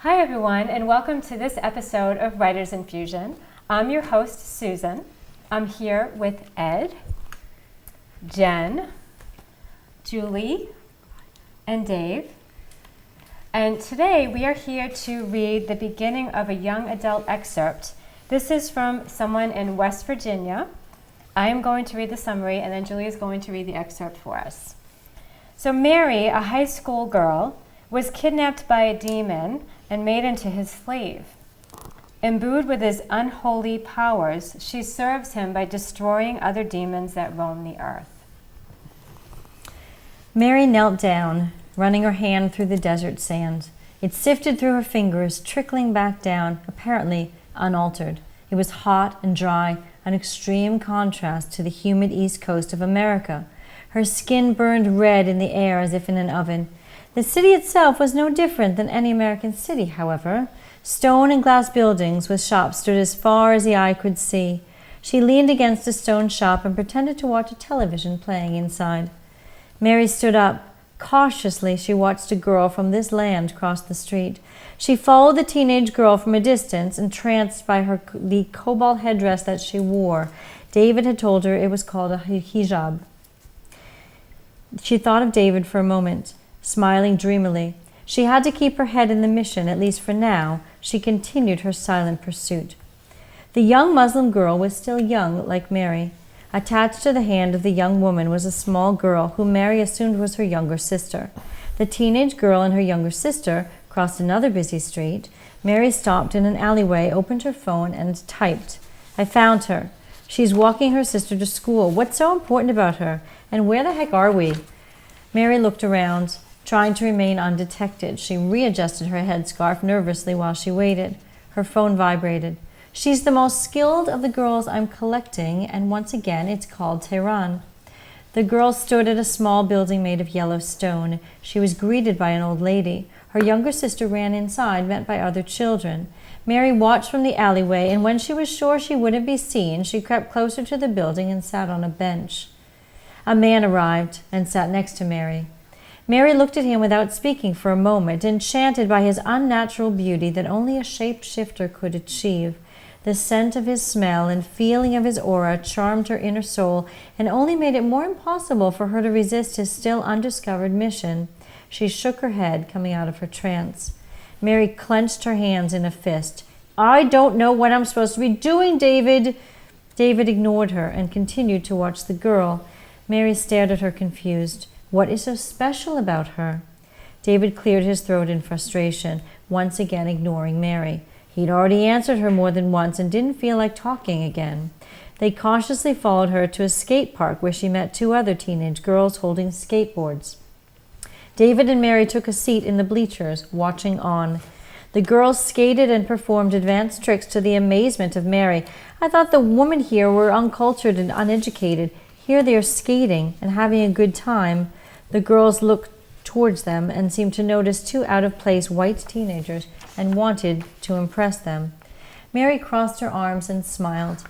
Hi everyone, and welcome to this episode of Writer's Infusion. I'm your host, Susan. I'm here with Ed, Jen, Julie, and Dave. And today we are here to read the beginning of a young adult excerpt. This is from someone in West Virginia. I am going to read the summary, and then Julie is going to read the excerpt for us. So Mary, a high school girl, was kidnapped by a demon and made into his slave. Imbued with his unholy powers, she serves him by destroying other demons that roam the earth. Mary knelt down, running her hand through the desert sand. It sifted through her fingers, trickling back down, apparently unaltered. It was hot and dry, an extreme contrast to the humid east coast of America. Her skin burned red in the air as if in an oven. The city itself was no different than any American city, however. Stone and glass buildings with shops stood as far as the eye could see. She leaned against a stone shop and pretended to watch a television playing inside. Mary stood up. Cautiously, she watched a girl from this land cross the street. She followed the teenage girl from a distance, entranced by the cobalt headdress that she wore. David had told her it was called a hijab. She thought of David for a moment, smiling dreamily. She had to keep her head in the mission, at least for now. She continued her silent pursuit. The young Muslim girl was still young, like Mary. Attached to the hand of the young woman was a small girl whom Mary assumed was her younger sister. The teenage girl and her younger sister crossed another busy street. Mary stopped in an alleyway, opened her phone, and typed, "I found her. She's walking her sister to school. What's so important about her? And where the heck are we?" Mary looked around, trying to remain undetected. She readjusted her headscarf nervously while she waited. Her phone vibrated. "She's the most skilled of the girls I'm collecting, and once again it's called Tehran." The girl stood at a small building made of yellow stone. She was greeted by an old lady. Her younger sister ran inside, met by other children. Mary watched from the alleyway, and when she was sure she wouldn't be seen, she crept closer to the building and sat on a bench. A man arrived and sat next to Mary. Mary looked at him without speaking for a moment, enchanted by his unnatural beauty that only a shapeshifter could achieve. The scent of his smell and feeling of his aura charmed her inner soul and only made it more impossible for her to resist his still undiscovered mission. She shook her head, coming out of her trance. Mary clenched her hands in a fist. "I don't know what I'm supposed to be doing, David." David ignored her and continued to watch the girl. Mary stared at her confused. What is so special about her? David cleared his throat in frustration, once again ignoring Mary. He'd already answered her more than once and didn't feel like talking again. They cautiously followed her to a skate park where she met two other teenage girls holding skateboards. David and Mary took a seat in the bleachers, watching on. The girls skated and performed advanced tricks to the amazement of Mary. "I thought the women here were uncultured and uneducated. Here they are skating and having a good time." The girls looked towards them and seemed to notice two out-of-place white teenagers and wanted to impress them. Mary crossed her arms and smiled.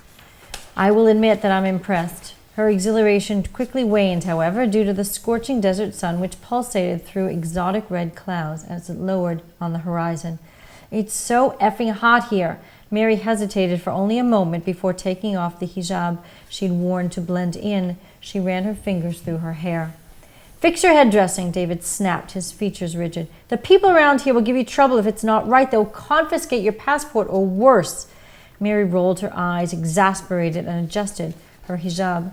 "I will admit that I'm impressed." Her exhilaration quickly waned, however, due to the scorching desert sun which pulsated through exotic red clouds as it lowered on the horizon. "It's so effing hot here." Mary hesitated for only a moment before taking off the hijab she'd worn to blend in. She ran her fingers through her hair. "Fix your head dressing," David snapped, his features rigid. "The people around here will give you trouble if it's not right. They'll confiscate your passport or worse." Mary rolled her eyes, exasperated, and adjusted her hijab.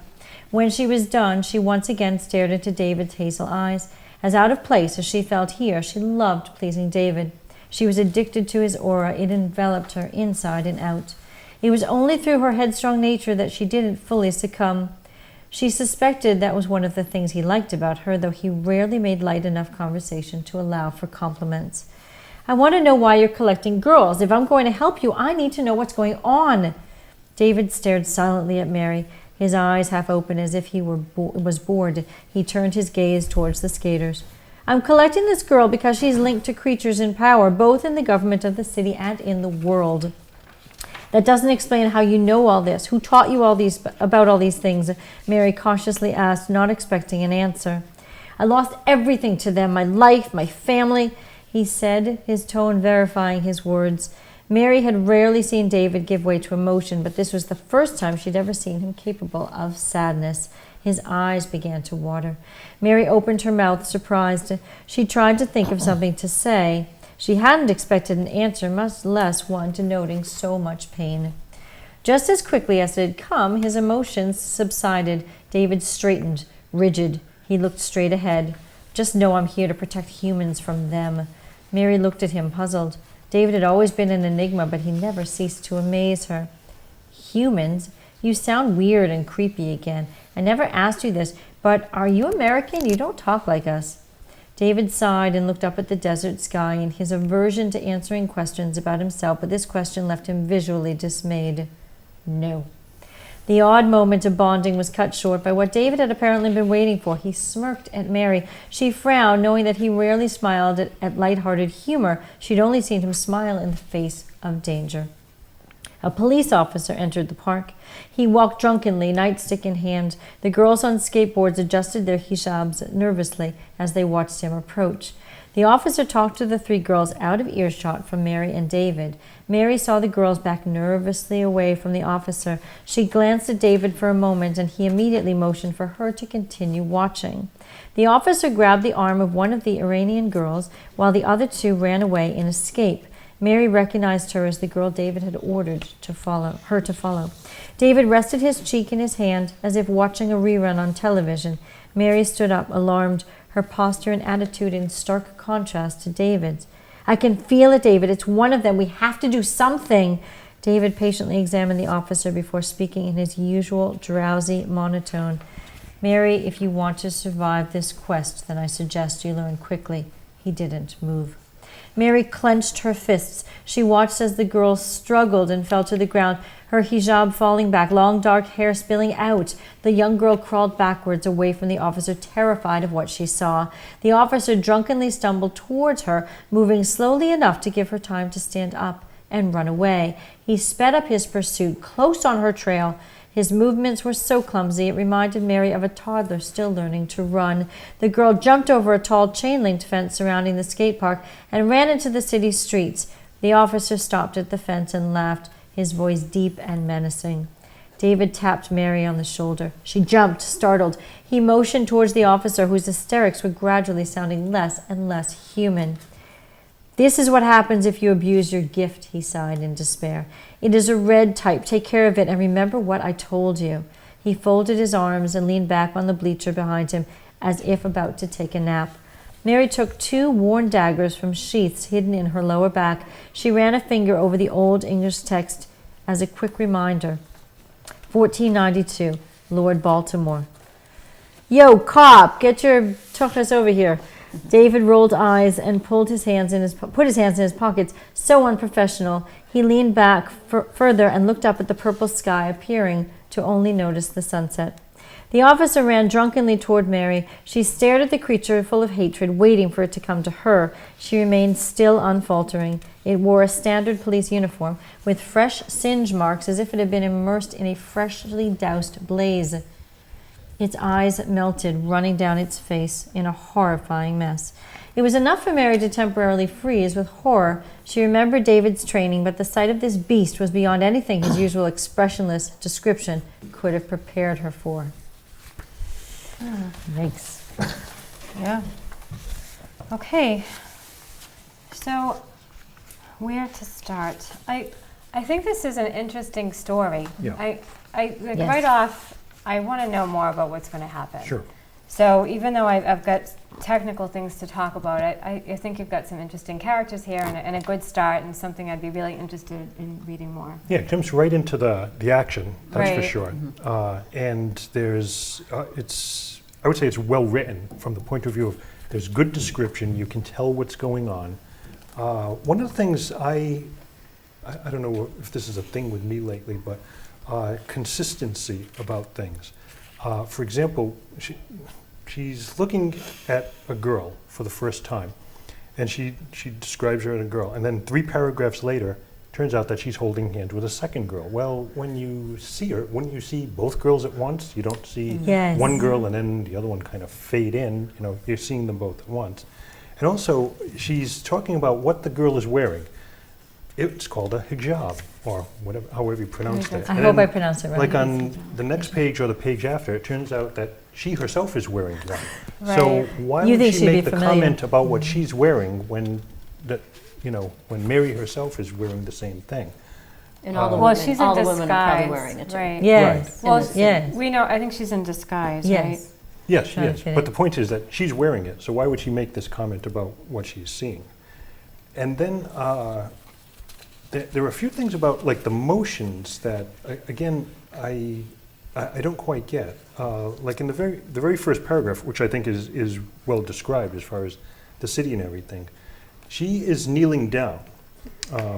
When she was done, she once again stared into David's hazel eyes. As out of place as she felt here, she loved pleasing David. She was addicted to his aura. It enveloped her inside and out. It was only through her headstrong nature that she didn't fully succumb. She suspected that was one of the things he liked about her, though he rarely made light enough conversation to allow for compliments. "I want to know why you're collecting girls. If I'm going to help you, I need to know what's going on." David stared silently at Mary, his eyes half open as if he was bored. He turned his gaze towards the skaters. "I'm collecting this girl because she's linked to creatures in power, both in the government of the city and in the world." "That doesn't explain how you know all this. Who taught you about all these things?" Mary cautiously asked, not expecting an answer. "I lost everything to them, my life, my family." he said, his tone verifying his words. Mary had rarely seen David give way to emotion, but this was the first time she'd ever seen him capable of sadness. His eyes began to water. Mary opened her mouth, surprised. She tried to think of something to say. She hadn't expected an answer, much less one denoting so much pain. Just as quickly as it had come, his emotions subsided. David straightened, rigid. He looked straight ahead. Just know I'm here to protect humans from them. Mary looked at him, puzzled. David had always been an enigma, but he never ceased to amaze her. Humans? You sound weird and creepy again. I never asked you this, but are you American? You don't talk like us. David sighed and looked up at the desert sky in his aversion to answering questions about himself, but this question left him visually dismayed. No. The odd moment of bonding was cut short by what David had apparently been waiting for. He smirked at Mary. She frowned, knowing that he rarely smiled at light-hearted humor. She'd only seen him smile in the face of danger. A police officer entered the park. He walked drunkenly, nightstick in hand. The girls on skateboards adjusted their hijabs nervously as they watched him approach. The officer talked to the three girls out of earshot from Mary and David. Mary saw the girls back nervously away from the officer. She glanced at David for a moment, and he immediately motioned for her to continue watching. The officer grabbed the arm of one of the Iranian girls, while the other two ran away in escape. Mary recognized her as the girl David had ordered her to follow. David rested his cheek in his hand, as if watching a rerun on television. Mary stood up, alarmed, her posture and attitude in stark contrast to David's. I can feel it, David. It's one of them. We have to do something. David patiently examined the officer before speaking in his usual drowsy monotone. Mary, if you want to survive this quest, then I suggest you learn quickly. He didn't move. Mary clenched her fists. She watched as the girl struggled and fell to the ground, her hijab falling back, long dark hair spilling out. The young girl crawled backwards away from the officer, terrified of what she saw. The officer drunkenly stumbled towards her, moving slowly enough to give her time to stand up and run away. He sped up his pursuit, close on her trail. His movements were so clumsy, it reminded Mary of a toddler still learning to run. The girl jumped over a tall chain-link fence surrounding the skate park and ran into the city streets. The officer stopped at the fence and laughed, his voice deep and menacing. David tapped Mary on the shoulder. She jumped, startled. He motioned towards the officer, whose hysterics were gradually sounding less and less human. This is what happens if you abuse your gift, he sighed in despair. It is a red type. Take care of it and remember what I told you. He folded his arms and leaned back on the bleacher behind him as if about to take a nap. Mary took two worn daggers from sheaths hidden in her lower back. She ran a finger over the old English text as a quick reminder. 1492, Lord Baltimore. Yo, cop, get your tuchus over here. David rolled eyes and put his hands in his pockets. So unprofessional. He leaned back further and looked up at the purple sky, appearing to only notice the sunset. The officer ran drunkenly toward Mary. She stared at the creature full of hatred, waiting for it to come to her. She remained still, unfaltering. It wore a standard police uniform with fresh singe marks as if it had been immersed in a freshly doused blaze. Its eyes melted, running down its face in a horrifying mess. It was enough for Mary to temporarily freeze with horror. She remembered David's training, but the sight of this beast was beyond anything his usual expressionless description could have prepared her for. Yikes. Yeah. Okay. So, where to start? I think this is an interesting story. Yeah. Yes. Right off, I want to know more about what's going to happen. Sure. So even though I've got technical things to talk about, I think you've got some interesting characters here and a good start and something I'd be really interested in reading more. Yeah, it jumps right into the action, that's for Right. sure. And there's, I would say it's well written from the point of view of there's good description, you can tell what's going on. One of the things I don't know if this is a thing with me lately, but consistency about things. For example, she's looking at a girl for the first time, and she describes her as a girl, and then 3 paragraphs later, turns out that she's holding hands with a second girl. Well, when you see her, wouldn't you see both girls at once? You don't see Yes. one girl and then the other one kind of fade in. You know, you're seeing them both at once. And also, she's talking about what the girl is wearing. It's called a hijab, or whatever, however you pronounce that. I And hope then, I pronounced it right. Like on the next page or the page after, it turns out that she herself is wearing one. So Right. why You would think she she'd be make the familiar. comment about what she's wearing when, when Mary herself is wearing the same thing? And all the Well, women, she's all in the women are probably disguise, wearing it too. right? Yes. Well, In the- Yes. we know. I think she's in disguise, right? Yes. Yes, Trying to yes. fit But in. the point is that she's wearing it, so why would she make this comment about what she's seeing? And then there are a few things about like the motions that, again, I don't quite get. Like in the very first paragraph, which I think is well described as far as the city and everything, she is kneeling down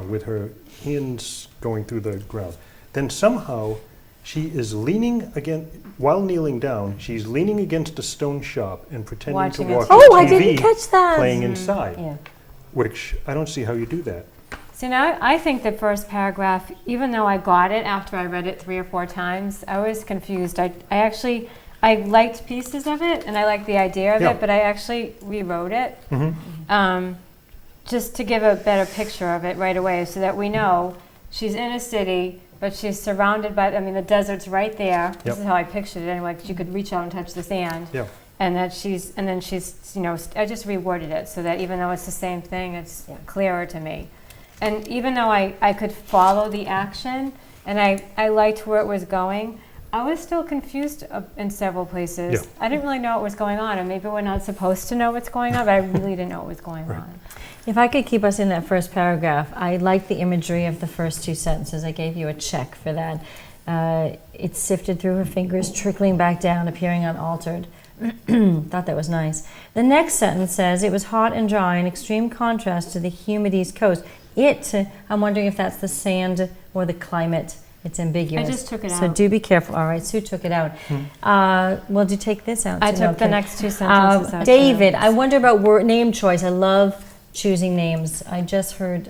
with her hands going through the ground. Then somehow she is leaning again, while kneeling down, she's leaning against a stone shop and pretending Watching to a watch Oh, a I TV didn't catch that. playing inside, Yeah. which I don't see how you do that. See, now I think the first paragraph, even though I got it after I read it 3 or 4 times, I was confused. I liked pieces of it and I liked the idea of Yeah. it, but I actually rewrote it Mm-hmm. just to give a better picture of it right away, so that we know she's in a city, but she's surrounded by. I mean, the desert's right there. This Yep. is how I pictured it anyway. 'Cause you could reach out and touch the sand. Yeah. And then she's, I just reworded it so that even though it's the same thing, it's Yeah. clearer to me. And even though I could follow the action and I liked where it was going, I was still confused in several places. Yeah. I didn't really know what was going on, and maybe we're not supposed to know what's going on, but I really didn't know what was going Right. on. If I could keep us in that first paragraph, I like the imagery of the first 2 sentences. I gave you a check for that. It sifted through her fingers, trickling back down, appearing unaltered. Thought that was nice. The next sentence says, it was hot and dry, in extreme contrast to the humid East Coast. I'm wondering if that's the sand or the climate. It's ambiguous. I just took it So out. do be careful. All right, Sue took it out. Well, do you take this out? I too? took the Okay. next 2 sentences out. David, I wonder about name choice. I love choosing names. I just heard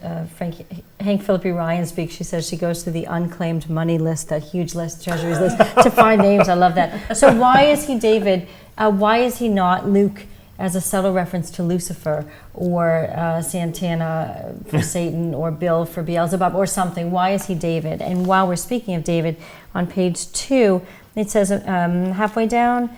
Hank Philippi Ryan speak. She says she goes through the unclaimed money list, that huge list, treasuries list, to find names. I love that. So why is he David? Why is he not Luke, as a subtle reference to Lucifer, or Santana for Satan, or Bill for Beelzebub, or something? Why is he David? And while we're speaking of David, on page 2, it says halfway down,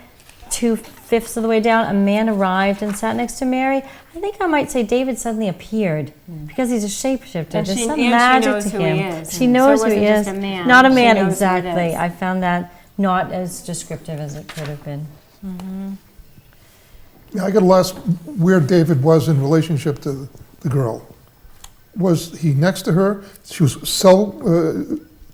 2/5 of the way down, a man arrived and sat next to Mary. I think I might say David suddenly appeared because he's a shapeshifter. And There's she- some and she magic knows to who he him. is. She So knows it who he wasn't is. just a man. Not a She man, knows who it exactly. is. I found that not as descriptive as it could have been. Yeah, I got to ask where David was in relationship to the girl. Was he next to her? She was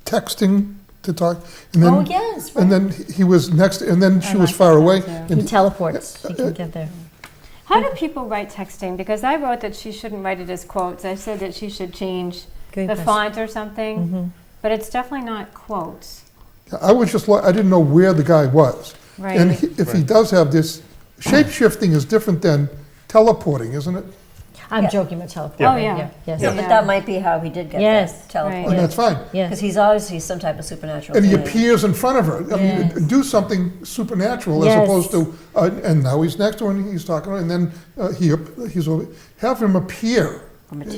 texting to talk, and then Oh, yes, and then he was next, and then she was far away. He And teleports. He can get there. How do people write texting? Because I wrote that she shouldn't write it as quotes. I said that she should change Good the question. font or something, but it's definitely not quotes. I was just I didn't know where the guy was. Right. And if he does have this, shape-shifting is different than teleporting, isn't it? I'm Yeah. joking about teleport. Oh, yeah. Yes. Yeah, Yeah. but that might be how he did get Yes. that teleport. And that's fine. Yes. Because he's obviously some type of supernatural And he being. appears in front of her. I mean, Yes. do something supernatural as Yes. opposed to, and now he's next to her and he's talking to her, and then he's over. Have him appear.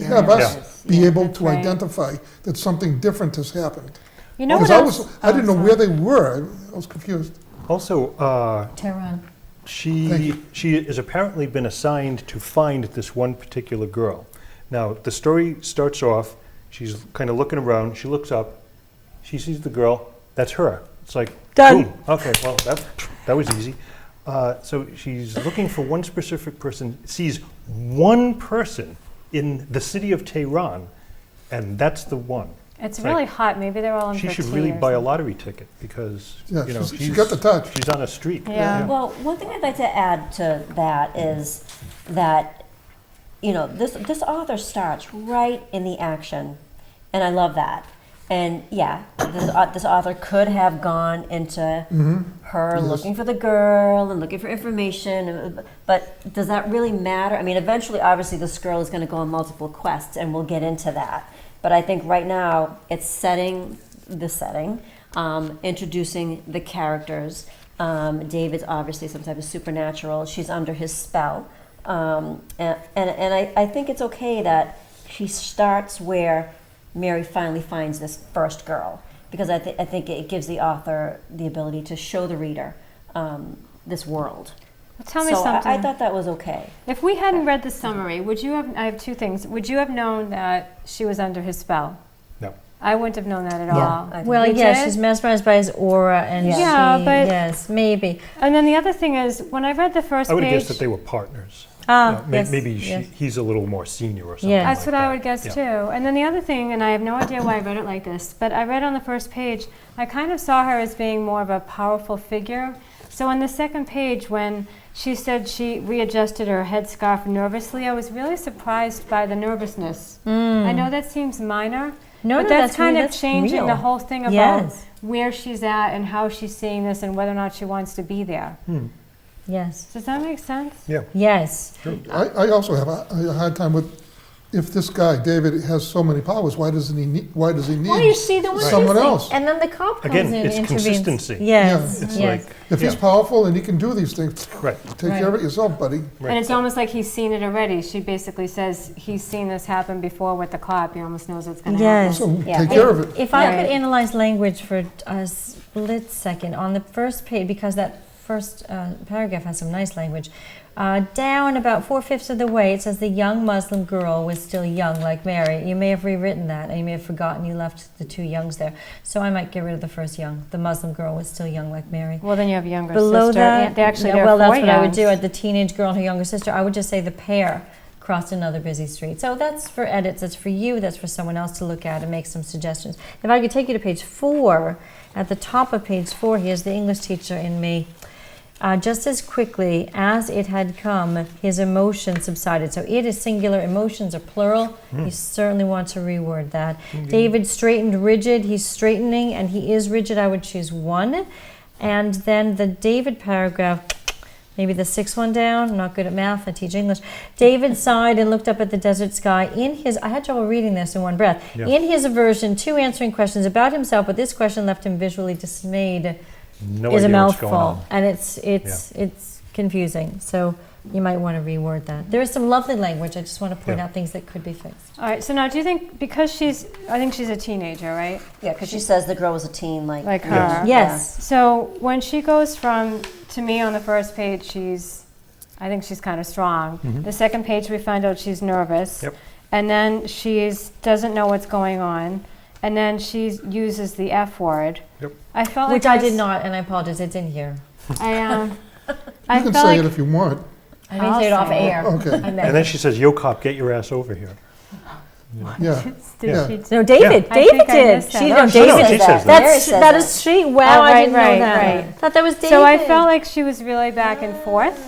Have us be able That's to right. identify that something different has happened. You know Because what I else? I didn't know sorry. where they were. I was confused. Also, Tehran. she has apparently been assigned to find this one particular girl. Now, the story starts off, she's kind of looking around, she looks up, she sees the girl, that's her. It's like, Done. boom. Okay, well, that was easy. So she's looking for one specific person, sees one person in the city of Tehran, and that's the one. It's It's really like, hot. Maybe they're all in She for should tea really or buy a something. lottery ticket because, Yeah, you know, she got the touch. She's on a street. Yeah. Well, one thing I'd like to add to that is that, you know, this author starts right in the action, and I love that. And yeah, this author could have gone into her looking for the girl and looking for information, but does that really matter? I mean, eventually, obviously, this girl is going to go on multiple quests, and we'll get into that. But I think right now, it's setting the setting, introducing the characters. David's obviously some type of supernatural. She's under his spell. And I think it's okay that she starts where Mary finally finds this first girl, because I think it gives the author the ability to show the reader this world. Tell me So something. I thought that was okay. If we hadn't read the summary, would you have, I have two things. Would you have known that she was under his spell? No. I wouldn't have known that at Yeah, all. I think Well, You yeah, did? she's mesmerized by his aura, and Yeah. Yeah, but- yes, maybe. And then the other thing is, when I read the first I would have page, guessed that they were partners. Yes, Maybe yes. he's a little more senior or something. Yeah. like that's what I that. would guess Yeah. too. And then the other thing, and I have no idea why I read it like this, but I read on the first page, I kind of saw her as being more of a powerful figure. So on the second page, when she said she readjusted her headscarf nervously, I was really surprised by the nervousness. I know that seems minor, No, but no, that's kind really- of changing real. the whole thing about Yes. where she's at and how she's seeing this and whether or not she wants to be there. Yes. Does that make sense? Yeah. Yes. I also have a hard time with, if this guy, David, has so many powers, why does he need Well, you see, the one someone else? And then the cop comes Again, in and it's intervenes. consistency. Yes. It's yes. like, If he's yeah, powerful and he can do these things, right. take care of it yourself, buddy. Right. And it's almost like he's seen it already. She basically says he's seen this happen before with the cop. He almost knows what's going to Yes. happen. So Yeah. take care of it. If I Right. could analyze language for a split second on the first page, because that first paragraph has some nice language. Down about 4/5 of the way, it says the young Muslim girl was still young like Mary. You may have rewritten that, and you may have forgotten you left the two youngs there. So I might get rid of the first young. The Muslim girl was still young like Mary. Well, then you have a younger Below sister. that, Yeah, they actually, yeah, there well, are that's four what I would do. youngs. At the teenage girl and her younger sister, I would just say the pair crossed another busy street. So that's for edits. That's for you. That's for someone else to look at and make some suggestions. If I could take you to page 4, at the top of page 4, here's the English teacher in me. Just as quickly as it had come, his emotion subsided. So it is singular, emotions are plural. You certainly want to reword that. David straightened rigid, he's straightening, and he is rigid. I would choose 1. And then the David paragraph, maybe the 6th one down. I'm not good at math, I teach English. David sighed and looked up at the desert sky. I had trouble reading this in one breath. Yeah. In his aversion to answering questions about himself, but this question left him visually dismayed. No Is a idea what's going mouthful, on. and it's confusing. So you might want to reword that. There is some lovely language. I just want to point Yeah. out things that could be fixed. All right, so now do you think, because I think she's a teenager, right? Yeah, because she says the girl was a teen, like her. Yes. Yes. So when she goes from, to me on the first page, I think she's kind of strong. The second page we find out she's nervous. Yep. And then doesn't know what's going on. And then she uses the F word. Yep. I felt like Which I this- did not, and I apologize. It's in here. I You can felt say like it if you want. I may I'll say it off say it. air. Okay. I meant And then she says, "Yo, cop, get your ass over here." Yeah. did Yeah. she- no, David. I David think I did. missed that. She, No, no, she- no, David. she says that. Mary That's says that is she. Wow, Oh, I right, didn't know right, that. right. Thought that was David. So I felt like she was really back and forth.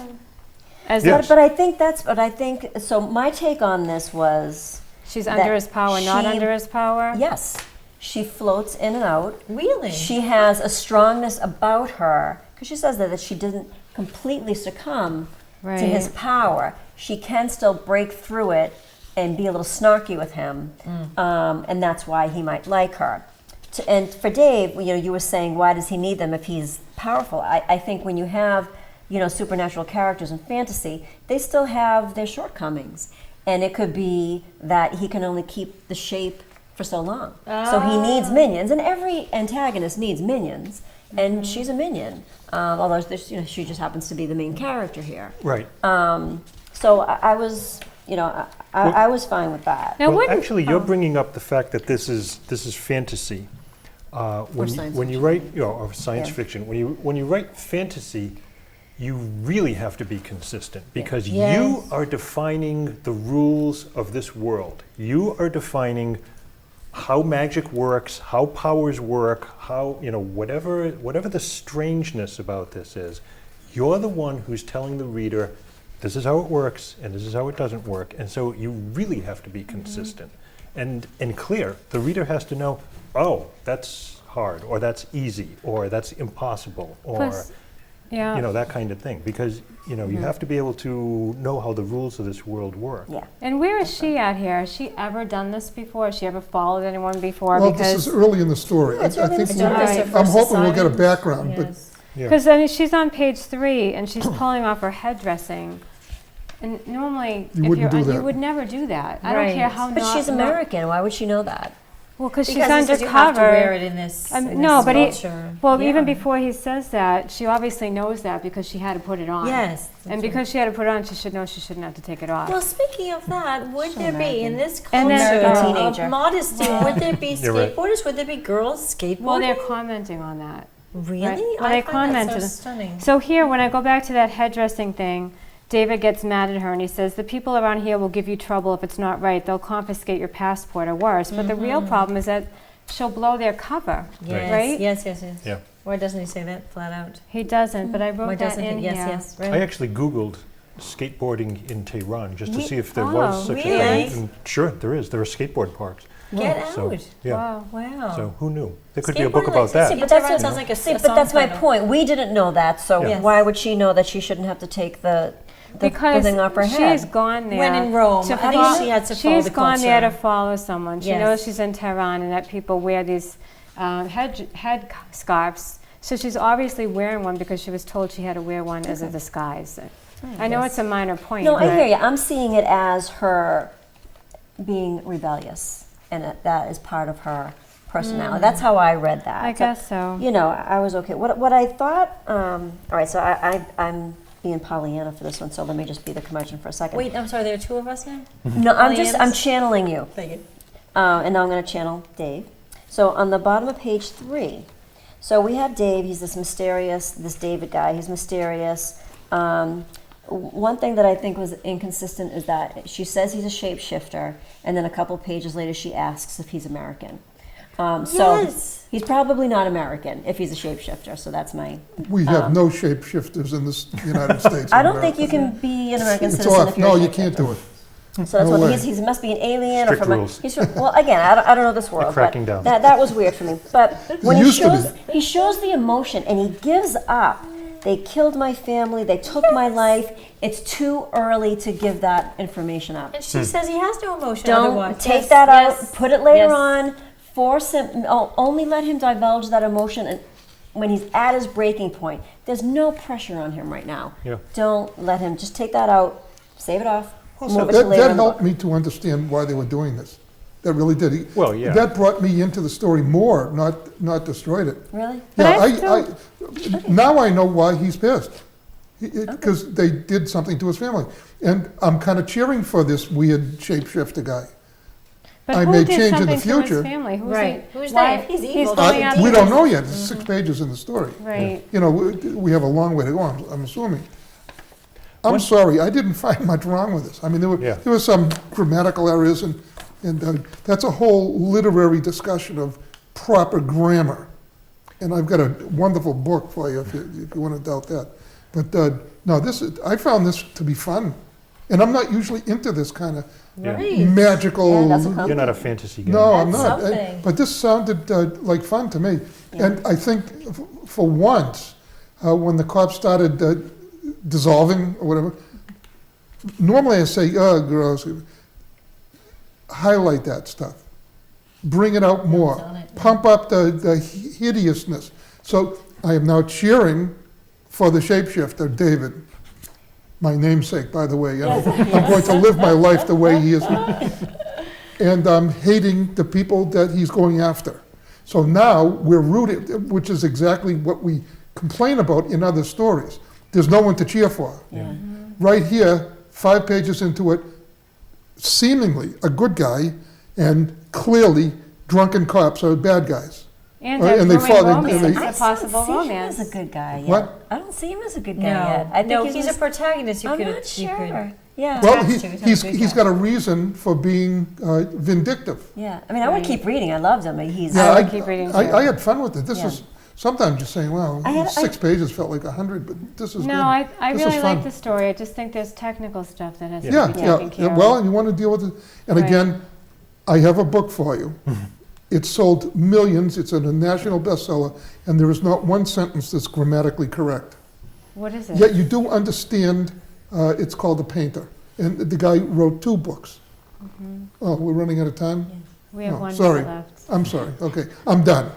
As Yeah. if But I think so. My take on this was she's that under his power, not she- under his power. yes, she floats in and out. Really? She has a strongness about her because she says that she didn't completely succumb Right. to his power. She can still break through it and be a little snarky with him, and that's why he might like her. And for Dave, you were saying, why does he need them if he's powerful? I think when you have, supernatural characters in fantasy, they still have their shortcomings, and it could be that he can only keep the shape for so long. So he needs minions, and every antagonist needs minions, and she's a minion. Although she just happens to be the main character here. Right. So I was, I was fine with that. Now, Well, wouldn't- actually, you're bringing up the fact that this is fantasy. When science you write, or science Yeah. fiction, when you write fantasy, you really have to be consistent because Yes. you are defining the rules of this world. You are defining how magic works, how powers work, how whatever the strangeness about this is. You're the one who's telling the reader, this is how it works and this is how it doesn't work, and so you really have to be consistent and clear. The reader has to know, oh, that's hard, or that's easy, or that's impossible, or Plus, yeah. that kind of thing, because you have to be able to know how the rules of this world work. Yeah. And where is she at here? Has she ever done this before? Has she ever followed anyone before? Well, because this is early in the story. It's I early in think the story. Right. I'm hoping we'll get a background, but Yes. Yeah. Because I mean, she's on page 3 and she's pulling off her headdressing. And normally, You if wouldn't you're do you that. would never do that. I don't care Right. how. But she's American. Why would she know that? Well, because she's Because he says you have to undercover. wear it in this, No, but culture. well, even Yeah. before he says that, she obviously knows that because she had to put it on. Yes. And because she had to put it on, she should know she shouldn't have to take it off. Well, speaking of that, would So there be in American. this And then- culture American teenager. of modesty? Would there be You're right. skateboarders? Would there be girls skateboarding? Well, they're commenting on that. really. Right. Well, I they find that so commented. stunning. So here, when I go back to that hairdressing thing, David gets mad at her and he says, the people around here will give you trouble if it's not right. They'll confiscate your passport or worse. But the real problem is that she'll blow their cover, Yes, right? yes. Yeah. Why doesn't he say that flat out? He doesn't, but I Why wrote that doesn't in he? Yes, here. yes. I Right. actually Googled skateboarding in Tehran just to Re- see if there Oh, was such really? a thing. And sure, there is. There are skateboard parks. Get So, out. yeah. Wow. Wow. So who knew? There could be a book Skateboarding, about like, that. see, but that's Tehran what- sounds like a See, a but song that's my title. point. We didn't know that, so Yeah. why would she know that she shouldn't have to take the Because thing off her she's head? gone there. When in Rome, to I think fo- she had to follow She's the gone there to culture. follow someone. She Yes. knows she's in Tehran and that people wear these head scarves. So she's obviously wearing one because she was told she had to wear one as a disguise. I know it's a minor point. No, I but hear you. I'm seeing it as her being rebellious, and that is part of her personality. That's how I read that. I guess so. You know, I was okay. What I thought. All right, so I'm being Pollyanna for this one. So let me just be the curmudgeon for a second. Wait, I'm sorry, there are two of us now? No, I'm Pollyannas? channeling you, Thank you. and now I'm going to channel Dave. So on the bottom of page 3, so we have Dave. He's this David guy. He's mysterious. One thing that I think was inconsistent is that she says he's a shapeshifter, and then a couple pages later she asks if he's American. So Yes. he's probably not American if he's a shapeshifter. So that's my. We have no shapeshifters in this United States. I of don't think America. you can be an American It's citizen off. if you're No, a you shapeshifter. can't do it. So that's No what way. he must be an alien Strict or from rules. he's from, well, again, I don't know this world, but cracking down. that was weird for me. But when he used to shows be. he shows the emotion and he gives up. They killed my family. They took my life. It's too early to give that information up. And she says he has no emotion Don't otherwise. take Yes, that yes, out. Put it later yes. on. Force him. Only let him divulge that emotion and when he's at his breaking point. There's no pressure on him right now. Yeah. Don't let him. Just take that out. Save it off. Also, Move it to later That in the helped book. me to understand why they were doing this. That really did. Well, yeah. That brought me into the story more, not destroyed it. Really? But Yeah, I now I know why he's pissed. Because they did something to his family. And I'm kind of cheering for this weird shapeshifter guy. But I who may did change in something the to his future. family? Who's Right. he? Who's why- they? If he's evil, going out We to- don't know yet. It's 6 pages in the story. Right. You know, we have a long way to go, I'm assuming. I'm sorry, I didn't find much wrong with this. I mean, Yeah. there were some grammatical errors, and that's a whole literary discussion of proper grammar. And I've got a wonderful book for you if you want to doubt that. But no, I found this to be fun. And I'm not usually into this kind of Yeah. Right. magical. Yeah, it doesn't come. You're not a fantasy guy. No, I'm That's not. something. But this sounded like fun to me. And I think for once, when the cops started dissolving or whatever, normally I say, oh, gross. Highlight that stuff. Bring it out more. on it. Pump up the hideousness. So I am now cheering for the shapeshifter, David. My namesake, by the way. I'm going to live my life the way he is. And I'm hating the people that he's going after. So now we're rooted, which is exactly what we complain about in other stories. There's no one to cheer for. Yeah. Right here, 5 pages into it, seemingly a good guy, and clearly drunken cops are bad guys. And Right, a and they brewing fall- and romance, they- a I possible don't see romance. him as a good guy yet. What? I don't see him as a good guy yet. I No, think he's a mis- protagonist. You I'm could, not you sure. could. Yeah. Well, Has to. He's not a he's good guy. got a reason for being vindictive. Yeah. I mean, I would keep reading. I loved him. He's. Yeah, would keep reading too. I had fun with it. This Yeah. is, sometimes you're saying, well, I had- 6 pages felt like 100, but this is good. No, I This is really fun. like the story. I just think there's technical stuff that has Yeah, to be yeah, taken care yeah. of. Well, and you want to deal with it. And Right. again, I have a book for you. It's sold millions. It's a national bestseller, and there is not one sentence that's grammatically correct. What is it? Yet you do understand. It's called The Painter, and the guy wrote 2 books. Oh, we're running out of time. We have Oh, one sorry. minute left. I'm sorry. Okay, I'm done.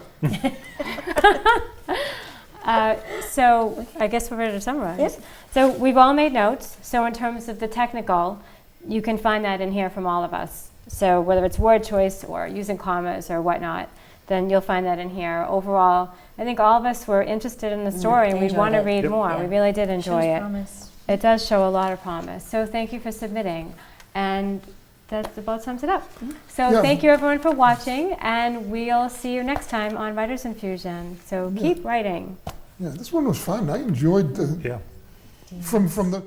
So I guess we're ready to summarize. Yep. So we've all made notes. So in terms of the technical, you can find that in here from all of us. So whether it's word choice or using commas or whatnot, then you'll find that in here. Overall, I think all of us were interested in the story and we enjoyed want to it. read Yep. more. Yeah. We really did enjoy Shows it. promise. It does show a lot of promise. So thank you for submitting. And that about sums it up. So Yeah. thank you everyone for watching, and we'll see you next time on Writers Infusion. So keep writing. Yeah, this one was fun. I enjoyed the, Yeah. from the